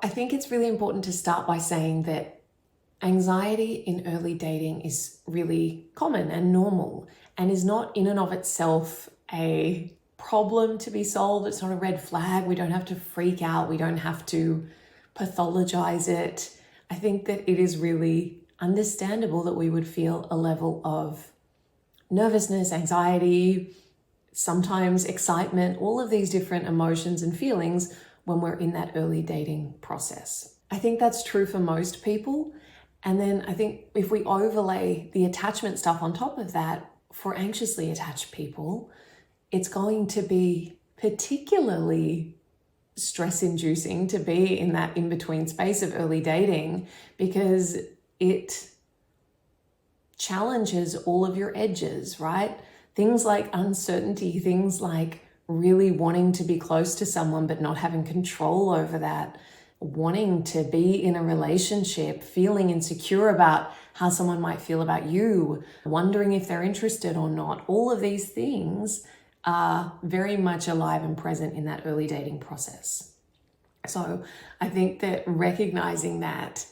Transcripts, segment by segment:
I think it's really important to start by saying that anxiety in early dating is really common and normal and is not in and of itself a problem to be solved. It's not a red flag. We don't have to freak out. We don't have to pathologize it. I think that it is really understandable that we would feel a level of nervousness, anxiety, sometimes excitement, all of these different emotions and feelings when we're in that early dating process. I think that's true for most people. And then I think if we overlay the attachment stuff on top of that, for anxiously attached people, it's going to be particularly stress-inducing to be in that in-between space of early dating because it challenges all of your edges, right? Things like uncertainty, things like really wanting to be close to someone but not having control over that, wanting to be in a relationship, feeling insecure about how someone might feel about you, wondering if they're interested or not. All of these things are very much alive and present in that early dating process. So I think that recognizing that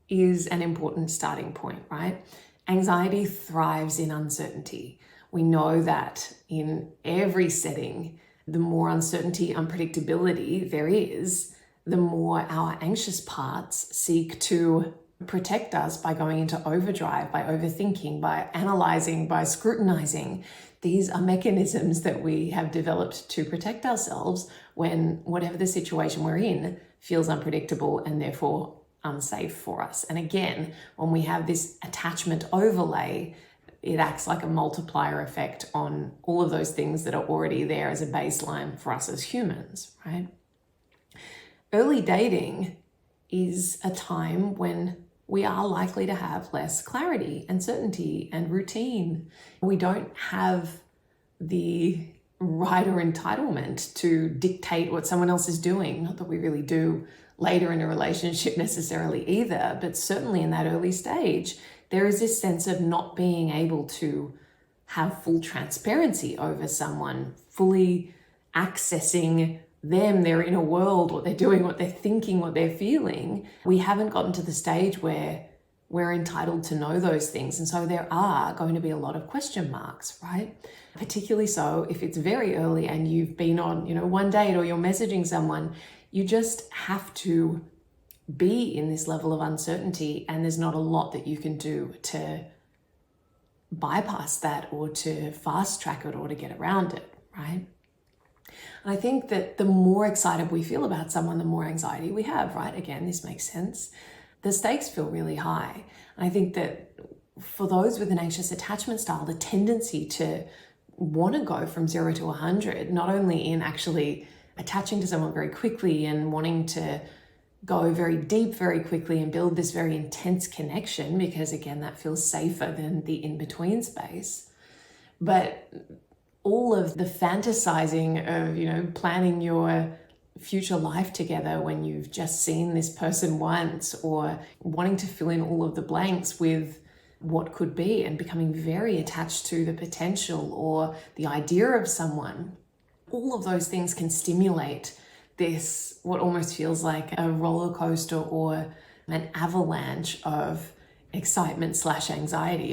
is an important starting point, right? Anxiety thrives in uncertainty. We know that in every setting, the more uncertainty, unpredictability there is, the more our anxious parts seek to protect us by going into overdrive, by overthinking, by analyzing, by scrutinizing. These are mechanisms that we have developed to protect ourselves when whatever the situation we're in feels unpredictable and therefore unsafe for us. And again, when we have this attachment overlay, it acts like a multiplier effect on all of those things that are already there as a baseline for us as humans, right? Early dating is a time when we are likely to have less clarity and certainty and routine. We don't have the right or entitlement to dictate what someone else is doing. Not that we really do later in a relationship necessarily either, but certainly in that early stage, there is this sense of not being able to have full transparency over someone, fully accessing them, their inner world, what they're doing, what they're thinking, what they're feeling. We haven't gotten to the stage where we're entitled to know those things. And so there are going to be a lot of question marks, right? Particularly so if it's very early and you've been on, one date or you're messaging someone, you just have to be in this level of uncertainty, and there's not a lot that you can do to bypass that or to fast track it or to get around it, right? And I think that the more excited we feel about someone, the more anxiety we have, right? Again, this makes sense. The stakes feel really high. And I think that for those with an anxious attachment style, the tendency to want to go from 0 to 100, not only in actually attaching to someone very quickly and wanting to go very deep very quickly and build this very intense connection, because again, that feels safer than the in-between space. But all of the fantasizing of, planning your future life together when you've just seen this person once, or wanting to fill in all of the blanks with what could be and becoming very attached to the potential or the idea of someone, all of those things can stimulate this, what almost feels like a roller coaster or an avalanche of excitement/anxiety.